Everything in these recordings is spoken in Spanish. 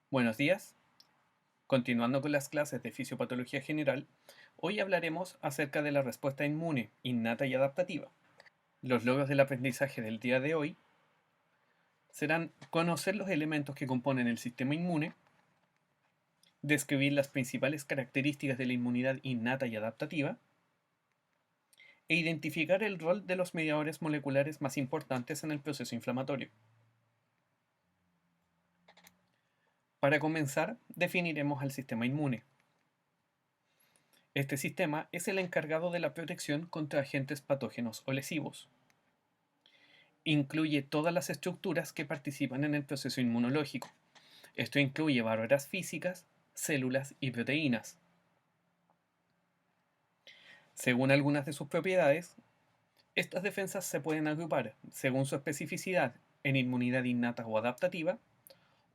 Buenos días. Continuando con las clases de fisiopatología general, hoy hablaremos acerca de la respuesta inmune, innata y adaptativa. Los logros del aprendizaje del día de hoy serán conocer los elementos que componen el sistema inmune, describir las principales características de la inmunidad innata y adaptativa, e identificar el rol de los mediadores moleculares más importantes en el proceso inflamatorio. Para comenzar, definiremos al sistema inmune. Este sistema es el encargado de la protección contra agentes patógenos o lesivos. Incluye todas las estructuras que participan en el proceso inmunológico. Esto incluye barreras físicas, células y proteínas. Según algunas de sus propiedades, estas defensas se pueden agrupar según su especificidad en inmunidad innata o adaptativa,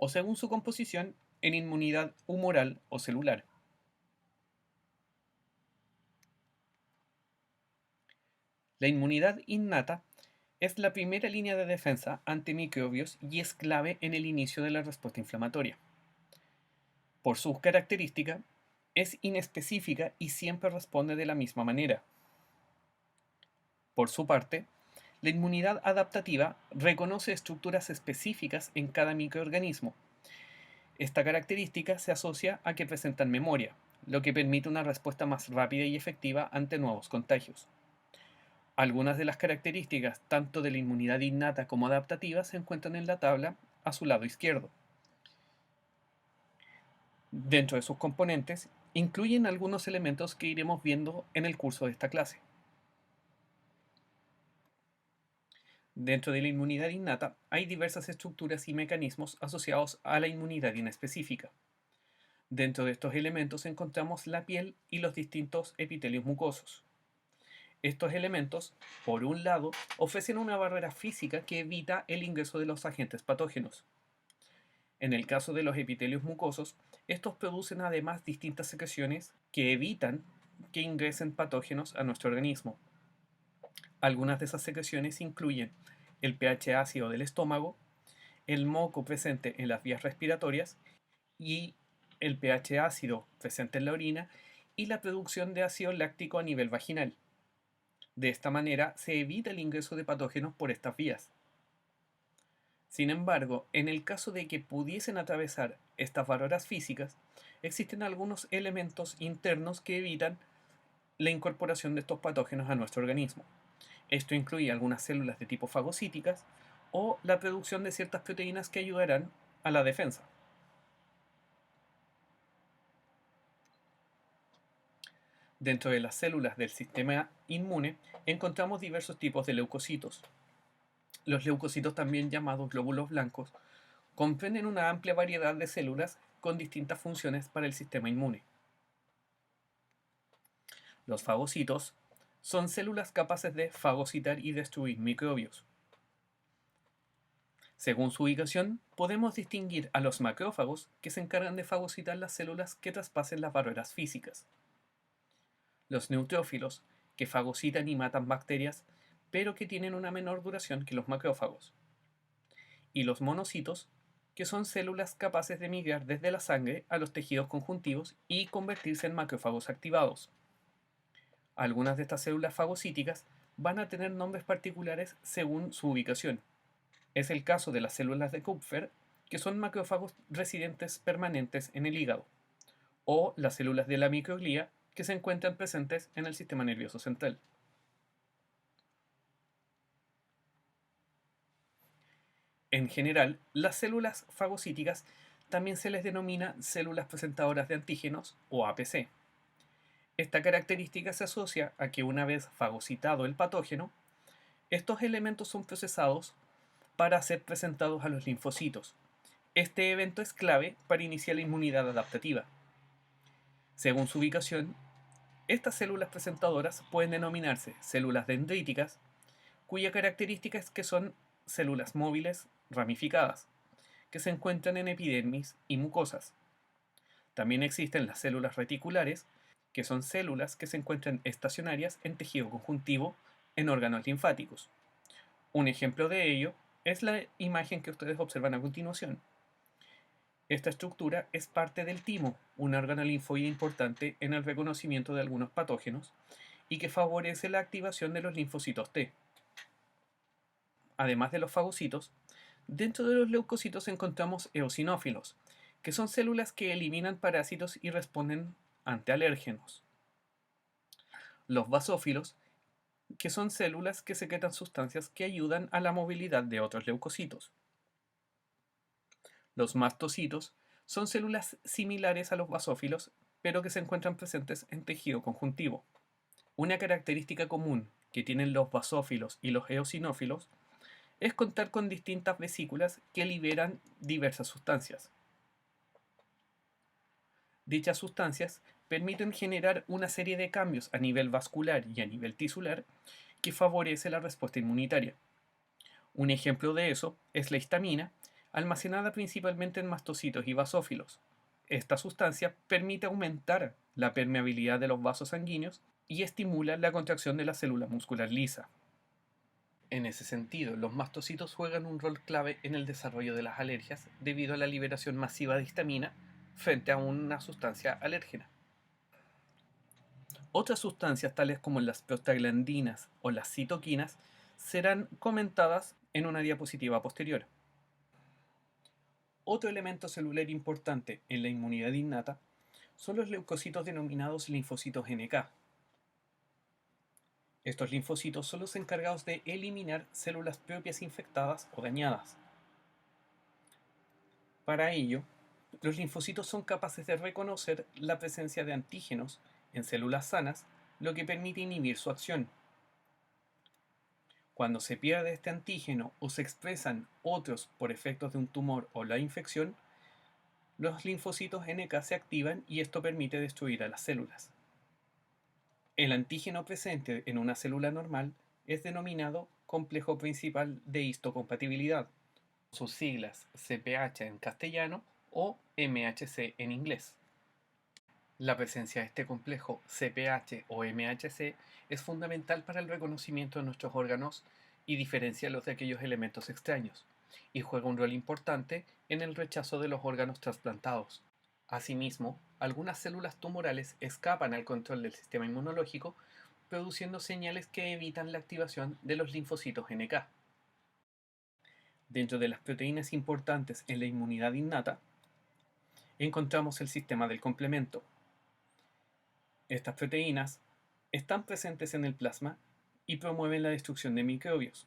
o según su composición en inmunidad humoral o celular. La inmunidad innata es la primera línea de defensa ante microbios y es clave en el inicio de la respuesta inflamatoria. Por sus características, es inespecífica y siempre responde de la misma manera. Por su parte, la inmunidad adaptativa reconoce estructuras específicas en cada microorganismo. Esta característica se asocia a que presentan memoria, lo que permite una respuesta más rápida y efectiva ante nuevos contagios. Algunas de las características tanto de la inmunidad innata como adaptativa se encuentran en la tabla a su lado izquierdo. Dentro de sus componentes, incluyen algunos elementos que iremos viendo en el curso de esta clase. Dentro de la inmunidad innata hay diversas estructuras y mecanismos asociados a la inmunidad inespecífica. Dentro de estos elementos encontramos la piel y los distintos epitelios mucosos. Estos elementos, por un lado, ofrecen una barrera física que evita el ingreso de los agentes patógenos. En el caso de los epitelios mucosos, estos producen además distintas secreciones que evitan que ingresen patógenos a nuestro organismo. Algunas de esas secreciones incluyen el pH ácido del estómago, el moco presente en las vías respiratorias y el pH ácido presente en la orina y la producción de ácido láctico a nivel vaginal. De esta manera se evita el ingreso de patógenos por estas vías. Sin embargo, en el caso de que pudiesen atravesar estas barreras físicas, existen algunos elementos internos que evitan la incorporación de estos patógenos a nuestro organismo. Esto incluye algunas células de tipo fagocíticas o la producción de ciertas proteínas que ayudarán a la defensa. Dentro de las células del sistema inmune encontramos diversos tipos de leucocitos. Los leucocitos, también llamados glóbulos blancos, comprenden una amplia variedad de células con distintas funciones para el sistema inmune. Los fagocitos son células capaces de fagocitar y destruir microbios. Según su ubicación, podemos distinguir a los macrófagos, que se encargan de fagocitar las células que traspasen las barreras físicas. Los neutrófilos, que fagocitan y matan bacterias, pero que tienen una menor duración que los macrófagos. Y los monocitos, que son células capaces de migrar desde la sangre a los tejidos conjuntivos y convertirse en macrófagos activados. Algunas de estas células fagocíticas van a tener nombres particulares según su ubicación. Es el caso de las células de Kupffer, que son macrófagos residentes permanentes en el hígado, o las células de la microglía, que se encuentran presentes en el sistema nervioso central. En general, las células fagocíticas también se les denomina células presentadoras de antígenos o APC. Esta característica se asocia a que una vez fagocitado el patógeno, estos elementos son procesados para ser presentados a los linfocitos. Este evento es clave para iniciar la inmunidad adaptativa. Según su ubicación, estas células presentadoras pueden denominarse células dendríticas, cuya característica es que son células móviles ramificadas, que se encuentran en epidermis y mucosas. También existen las células reticulares, que son células que se encuentran estacionarias en tejido conjuntivo en órganos linfáticos. Un ejemplo de ello es la imagen que ustedes observan a continuación. Esta estructura es parte del timo, un órgano linfoide importante en el reconocimiento de algunos patógenos y que favorece la activación de los linfocitos T. Además de los fagocitos, dentro de los leucocitos encontramos eosinófilos, que son células que eliminan parásitos y responden ante alérgenos. Los basófilos, que son células que secretan sustancias que ayudan a la movilidad de otros leucocitos. Los mastocitos son células similares a los basófilos, pero que se encuentran presentes en tejido conjuntivo. Una característica común que tienen los basófilos y los eosinófilos es contar con distintas vesículas que liberan diversas sustancias. Dichas sustancias permiten generar una serie de cambios a nivel vascular y a nivel tisular que favorece la respuesta inmunitaria. Un ejemplo de eso es la histamina, almacenada principalmente en mastocitos y basófilos. Esta sustancia permite aumentar la permeabilidad de los vasos sanguíneos y estimula la contracción de la célula muscular lisa. En ese sentido, los mastocitos juegan un rol clave en el desarrollo de las alergias debido a la liberación masiva de histamina frente a una sustancia alérgena. Otras sustancias tales como las prostaglandinas o las citoquinas serán comentadas en una diapositiva posterior. Otro elemento celular importante en la inmunidad innata son los leucocitos denominados linfocitos NK. Estos linfocitos son los encargados de eliminar células propias infectadas o dañadas. Para ello, los linfocitos son capaces de reconocer la presencia de antígenos en células sanas, lo que permite inhibir su acción. Cuando se pierde este antígeno o se expresan otros por efectos de un tumor o la infección, los linfocitos NK se activan y esto permite destruir a las células. El antígeno presente en una célula normal es denominado complejo principal de histocompatibilidad, sus siglas CPH en castellano o MHC en inglés. La presencia de este complejo CPH o MHC es fundamental para el reconocimiento de nuestros órganos y diferenciarlos de aquellos elementos extraños, y juega un rol importante en el rechazo de los órganos trasplantados. Asimismo, algunas células tumorales escapan al control del sistema inmunológico, produciendo señales que evitan la activación de los linfocitos NK. Dentro de las proteínas importantes en la inmunidad innata, encontramos el sistema del complemento. Estas proteínas están presentes en el plasma y promueven la destrucción de microbios.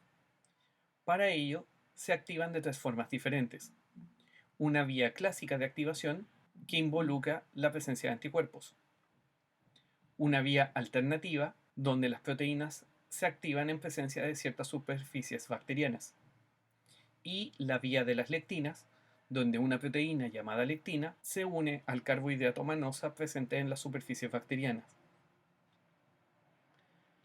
Para ello, se activan de tres formas diferentes. Una vía clásica de activación que involucra la presencia de anticuerpos. Una vía alternativa donde las proteínas se activan en presencia de ciertas superficies bacterianas. Y la vía de las lectinas, donde una proteína llamada lectina se une al carbohidrato manosa presente en las superficies bacterianas.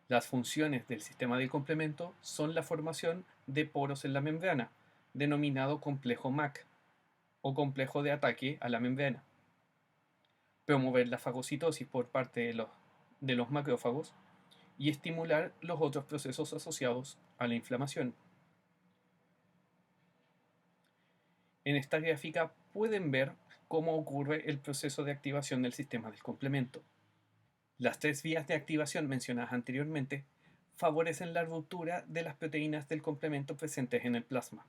Las funciones del sistema del complemento son la formación de poros en la membrana, denominado complejo MAC, o complejo de ataque a la membrana, promover la fagocitosis por parte de los macrófagos y estimular los otros procesos asociados a la inflamación. En esta gráfica pueden ver cómo ocurre el proceso de activación del sistema del complemento. Las tres vías de activación mencionadas anteriormente favorecen la ruptura de las proteínas del complemento presentes en el plasma.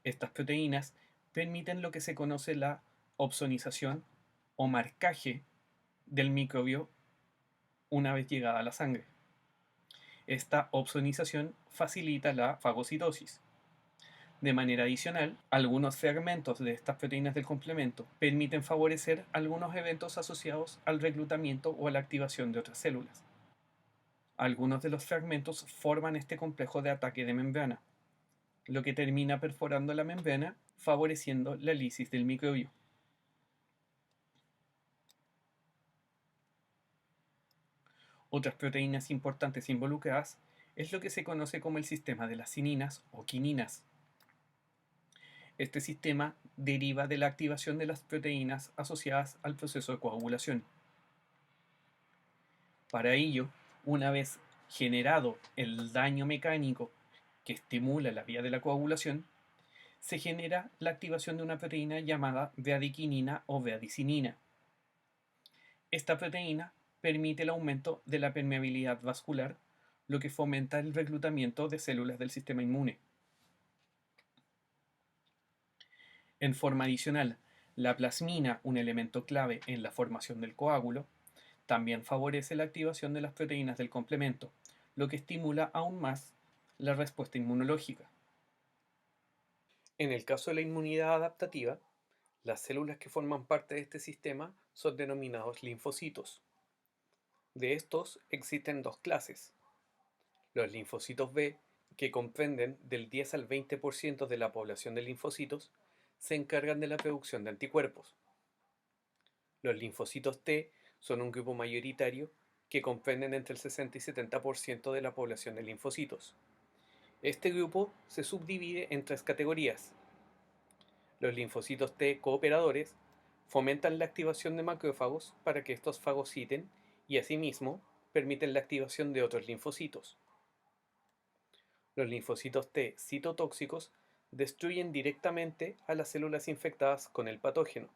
Estas proteínas permiten lo que se conoce la opsonización o marcaje del microbio una vez llegada a la sangre. Esta opsonización facilita la fagocitosis. De manera adicional, algunos fragmentos de estas proteínas del complemento permiten favorecer algunos eventos asociados al reclutamiento o a la activación de otras células. Algunos de los fragmentos forman este complejo de ataque de membrana, lo que termina perforando la membrana, favoreciendo la lisis del microbio. Otras proteínas importantes involucradas es lo que se conoce como el sistema de las cininas o quininas. Este sistema deriva de la activación de las proteínas asociadas al proceso de coagulación. Para ello, una vez generado el daño mecánico que estimula la vía de la coagulación, se genera la activación de una proteína llamada beadiquinina o beadicinina. Esta proteína permite el aumento de la permeabilidad vascular, lo que fomenta el reclutamiento de células del sistema inmune. En forma adicional, la plasmina, un elemento clave en la formación del coágulo, también favorece la activación de las proteínas del complemento, lo que estimula aún más la respuesta inmunológica. En el caso de la inmunidad adaptativa, las células que forman parte de este sistema son denominados linfocitos. De estos existen dos clases: los linfocitos B, que comprenden del 10 al 20% de la población de linfocitos, se encargan de la producción de anticuerpos. Los linfocitos T son un grupo mayoritario que comprenden entre el 60 y 70% de la población de linfocitos. Este grupo se subdivide en tres categorías. Los linfocitos T cooperadores fomentan la activación de macrófagos para que estos fagociten y asimismo permiten la activación de otros linfocitos. Los linfocitos T citotóxicos destruyen directamente a las células infectadas con el patógeno.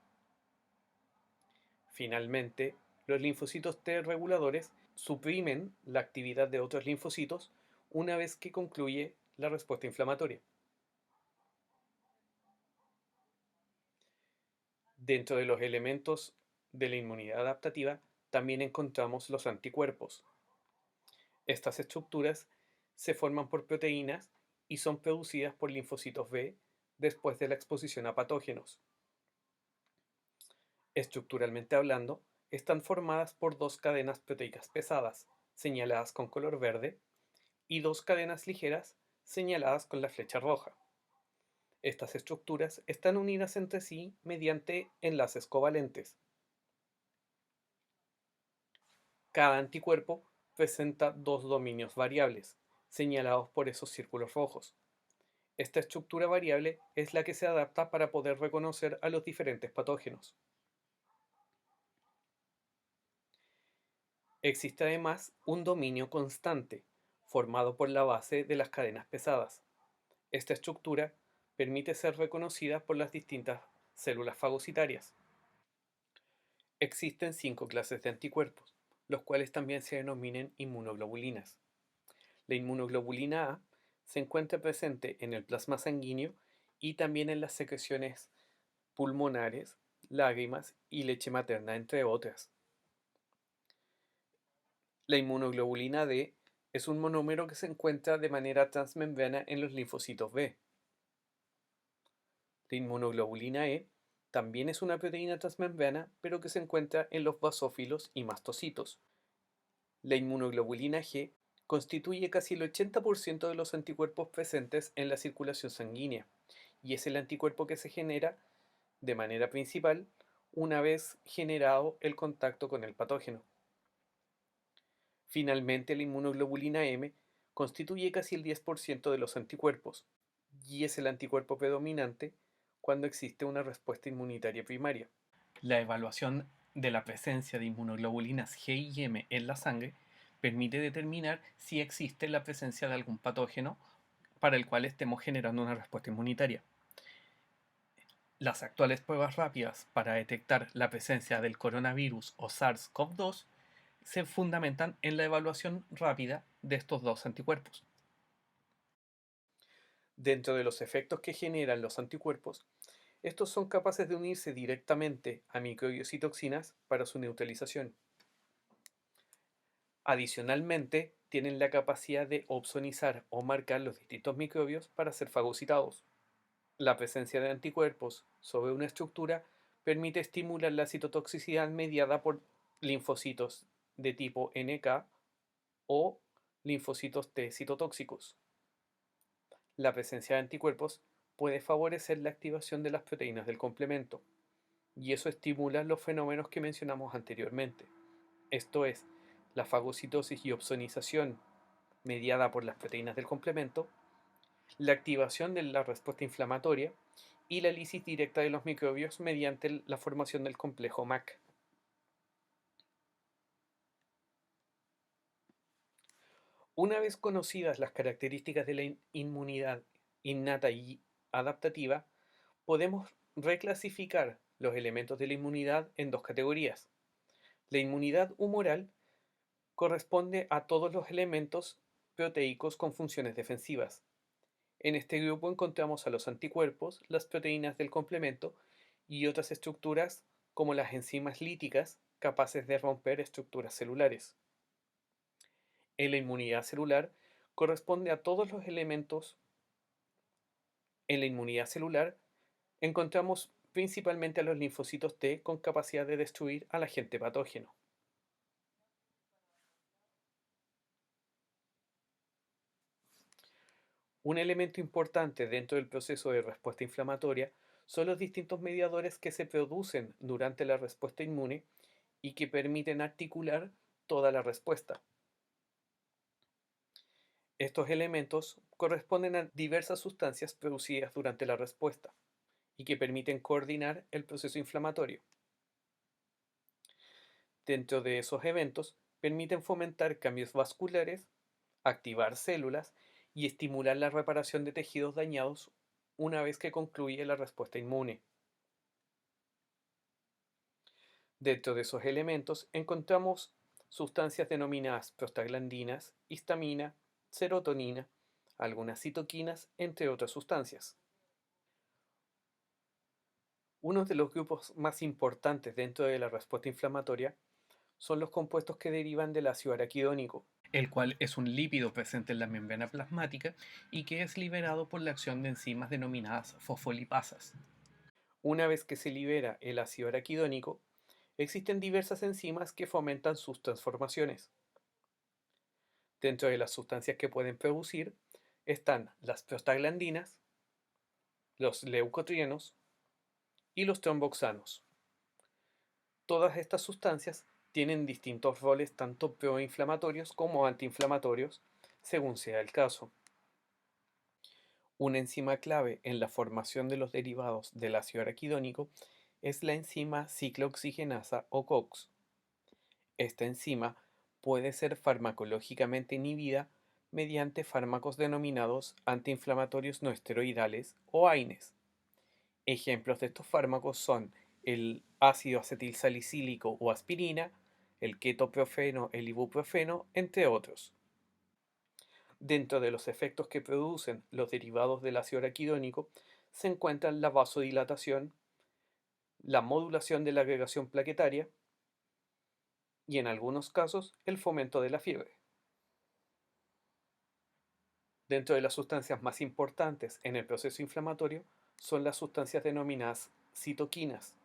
Finalmente, los linfocitos T reguladores suprimen la actividad de otros linfocitos una vez que concluye la respuesta inflamatoria. Dentro de los elementos de la inmunidad adaptativa también encontramos los anticuerpos. Estas estructuras se forman por proteínas y son producidas por linfocitos B después de la exposición a patógenos. Estructuralmente hablando, están formadas por dos cadenas proteicas pesadas, señaladas con color verde, y dos cadenas ligeras, señaladas con la flecha roja. Estas estructuras están unidas entre sí mediante enlaces covalentes. Cada anticuerpo presenta dos dominios variables, señalados por esos círculos rojos. Esta estructura variable es la que se adapta para poder reconocer a los diferentes patógenos. Existe además un dominio constante, formado por la base de las cadenas pesadas. Esta estructura permite ser reconocida por las distintas células fagocitarias. Existen 5 clases de anticuerpos, los cuales también se denominan inmunoglobulinas. La inmunoglobulina A se encuentra presente en el plasma sanguíneo y también en las secreciones pulmonares, lágrimas y leche materna, entre otras. La inmunoglobulina D es un monómero que se encuentra de manera transmembrana en los linfocitos B. La inmunoglobulina E también es una proteína transmembrana, pero que se encuentra en los basófilos y mastocitos. La inmunoglobulina G constituye casi el 80% de los anticuerpos presentes en la circulación sanguínea y es el anticuerpo que se genera de manera principal una vez generado el contacto con el patógeno. Finalmente, la inmunoglobulina M constituye casi el 10% de los anticuerpos y es el anticuerpo predominante cuando existe una respuesta inmunitaria primaria. La evaluación de la presencia de inmunoglobulinas G y M en la sangre permite determinar si existe la presencia de algún patógeno para el cual estemos generando una respuesta inmunitaria. Las actuales pruebas rápidas para detectar la presencia del coronavirus o SARS-CoV-2 se fundamentan en la evaluación rápida de estos dos anticuerpos. Dentro de los efectos que generan los anticuerpos, estos son capaces de unirse directamente a microbios y toxinas para su neutralización. Adicionalmente, tienen la capacidad de opsonizar o marcar los distintos microbios para ser fagocitados. La presencia de anticuerpos sobre una estructura permite estimular la citotoxicidad mediada por linfocitos de tipo NK o linfocitos T citotóxicos. La presencia de anticuerpos puede favorecer la activación de las proteínas del complemento, y eso estimula los fenómenos que mencionamos anteriormente. Esto es, la fagocitosis y opsonización mediada por las proteínas del complemento, la activación de la respuesta inflamatoria y la lisis directa de los microbios mediante la formación del complejo MAC. Una vez conocidas las características de la inmunidad innata y adaptativa, podemos reclasificar los elementos de la inmunidad en dos categorías. La inmunidad humoral corresponde a todos los elementos proteicos con funciones defensivas. En este grupo encontramos a los anticuerpos, las proteínas del complemento y otras estructuras como las enzimas líticas capaces de romper estructuras celulares. En la inmunidad celular corresponde a todos los elementos. En la inmunidad celular encontramos principalmente a los linfocitos T con capacidad de destruir al agente patógeno. Un elemento importante dentro del proceso de respuesta inflamatoria son los distintos mediadores que se producen durante la respuesta inmune y que permiten articular toda la respuesta. Estos elementos corresponden a diversas sustancias producidas durante la respuesta y que permiten coordinar el proceso inflamatorio. Dentro de esos eventos, permiten fomentar cambios vasculares, activar células y estimular la reparación de tejidos dañados una vez que concluye la respuesta inmune. Dentro de esos elementos encontramos sustancias denominadas prostaglandinas, histamina, serotonina, algunas citoquinas, entre otras sustancias. Uno de los grupos más importantes dentro de la respuesta inflamatoria son los compuestos que derivan del ácido araquidónico, el cual es un lípido presente en la membrana plasmática y que es liberado por la acción de enzimas denominadas fosfolipasas. Una vez que se libera el ácido araquidónico, existen diversas enzimas que fomentan sus transformaciones. Dentro de las sustancias que pueden producir están las prostaglandinas, los leucotrienos y los tromboxanos. Todas estas sustancias tienen distintos roles tanto proinflamatorios como antiinflamatorios, según sea el caso. Una enzima clave en la formación de los derivados del ácido araquidónico es la enzima ciclooxigenasa o COX. Esta enzima puede ser farmacológicamente inhibida mediante fármacos denominados antiinflamatorios no esteroidales o AINES. Ejemplos de estos fármacos son el ácido acetilsalicílico o aspirina, el ketoprofeno, el ibuprofeno, entre otros. Dentro de los efectos que producen los derivados del ácido araquidónico se encuentran la vasodilatación, la modulación de la agregación plaquetaria y en algunos casos el fomento de la fiebre. Dentro de las sustancias más importantes en el proceso inflamatorio son las sustancias denominadas citoquinas.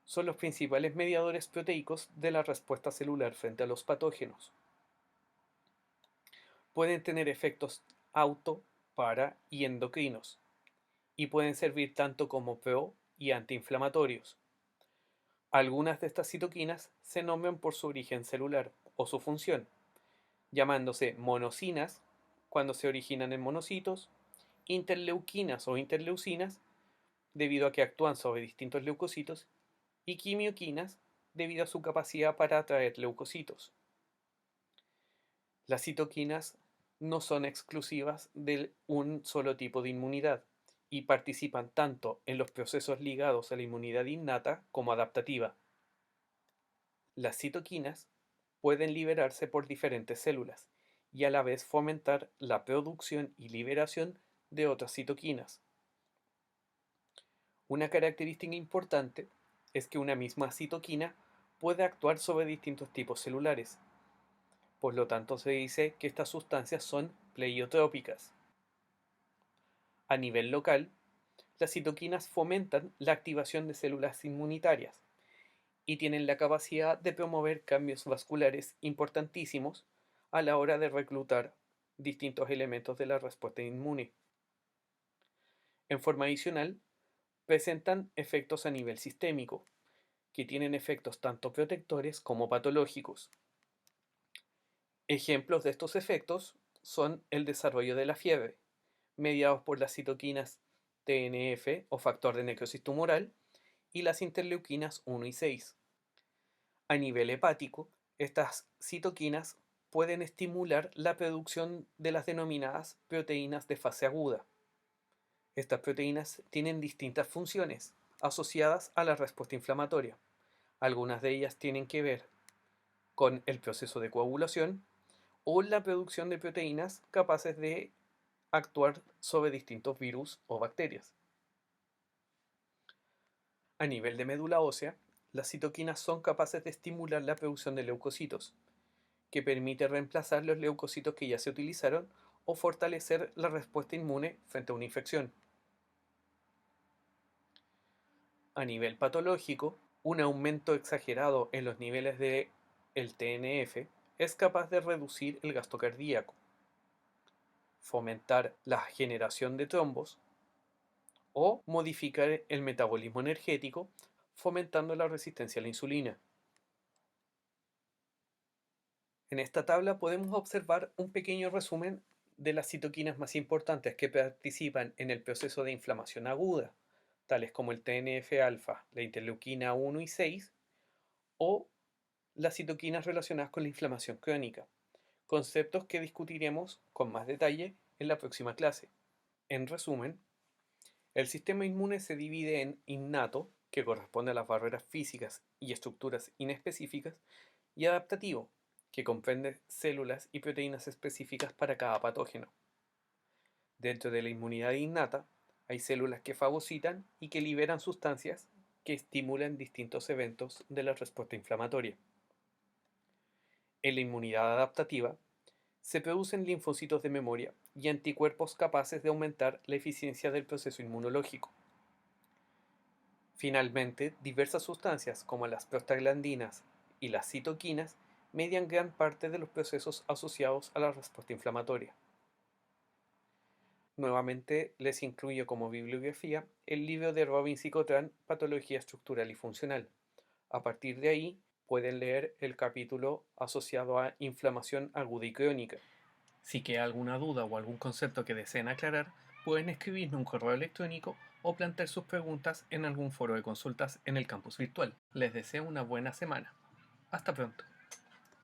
Son los principales mediadores proteicos de la respuesta celular frente a los patógenos. Pueden tener efectos auto, para y endocrinos, y pueden servir tanto como pro y antiinflamatorios. Algunas de estas citoquinas se nombran por su origen celular o su función, llamándose monocinas cuando se originan en monocitos, interleuquinas o interleucinas debido a que actúan sobre distintos leucocitos y quimioquinas debido a su capacidad para atraer leucocitos. Las citoquinas no son exclusivas de un solo tipo de inmunidad y participan tanto en los procesos ligados a la inmunidad innata como adaptativa. Las citoquinas pueden liberarse por diferentes células y a la vez fomentar la producción y liberación de otras citoquinas. Una característica importante es que una misma citoquina puede actuar sobre distintos tipos celulares. Por lo tanto, se dice que estas sustancias son pleiotrópicas. A nivel local, las citoquinas fomentan la activación de células inmunitarias y tienen la capacidad de promover cambios vasculares importantísimos a la hora de reclutar distintos elementos de la respuesta inmune. En forma adicional, presentan efectos a nivel sistémico, que tienen efectos tanto protectores como patológicos. Ejemplos de estos efectos son el desarrollo de la fiebre, mediados por las citoquinas TNF o factor de necrosis tumoral y las interleuquinas 1 y 6. A nivel hepático, estas citoquinas pueden estimular la producción de las denominadas proteínas de fase aguda. Estas proteínas tienen distintas funciones asociadas a la respuesta inflamatoria. Algunas de ellas tienen que ver con el proceso de coagulación o la producción de proteínas capaces de actuar sobre distintos virus o bacterias. A nivel de médula ósea, las citoquinas son capaces de estimular la producción de leucocitos, que permite reemplazar los leucocitos que ya se utilizaron o fortalecer la respuesta inmune frente a una infección. A nivel patológico, un aumento exagerado en los niveles de el TNF es capaz de reducir el gasto cardíaco, fomentar la generación de trombos o modificar el metabolismo energético, fomentando la resistencia a la insulina. En esta tabla podemos observar un pequeño resumen de las citoquinas más importantes que participan en el proceso de inflamación aguda, tales como el TNF-alfa, la interleuquina 1 y 6, o las citoquinas relacionadas con la inflamación crónica, conceptos que discutiremos con más detalle en la próxima clase. En resumen, el sistema inmune se divide en innato, que corresponde a las barreras físicas y estructuras inespecíficas, y adaptativo, que comprende células y proteínas específicas para cada patógeno. Dentro de la inmunidad innata, hay células que fagocitan y que liberan sustancias que estimulan distintos eventos de la respuesta inflamatoria. En la inmunidad adaptativa, se producen linfocitos de memoria y anticuerpos capaces de aumentar la eficiencia del proceso inmunológico. Finalmente, diversas sustancias como las prostaglandinas y las citoquinas median gran parte de los procesos asociados a la respuesta inflamatoria. Nuevamente les incluyo como bibliografía el libro de Robin Psicotran, Patología Estructural y Funcional. A partir de ahí pueden leer el capítulo asociado a inflamación aguda y crónica. Si queda alguna duda o algún concepto que deseen aclarar, pueden escribirme un correo electrónico o plantear sus preguntas en algún foro de consultas en el campus virtual. Les deseo una buena semana. Hasta pronto.